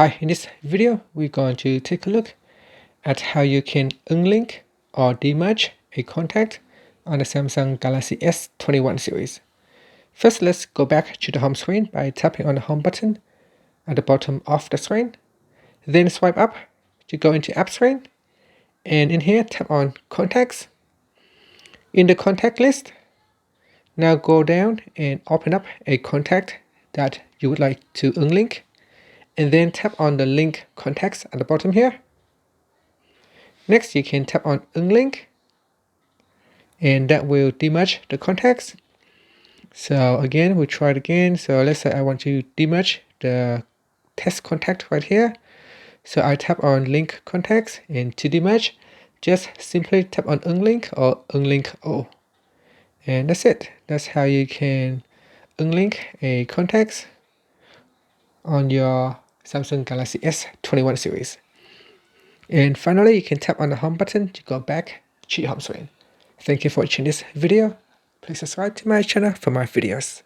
Hi, in this video, we're going to take a look at how you can unlink or demerge a contact on the Samsung Galaxy S21 series. First, let's go back to the home screen by tapping on the home button at the bottom of the screen. Then swipe up to go into app screen. And in here, tap on contacts. In the contact list, now go down and open up a contact that you would like to unlink. And then tap on the link contacts at the bottom here. Next, you can tap on Unlink, and that will demerge the contacts. So again, we try it again. So let's say I want to demerge the test contact right here. So I tap on link contacts, and to demerge, just simply tap on Unlink or Unlink all. And that's it. That's how you can unlink a contacts on your Samsung Galaxy S21 series. And finally, you can tap on the home button to go back to your home screen. Thank you for watching this video. Please subscribe to my channel for more videos.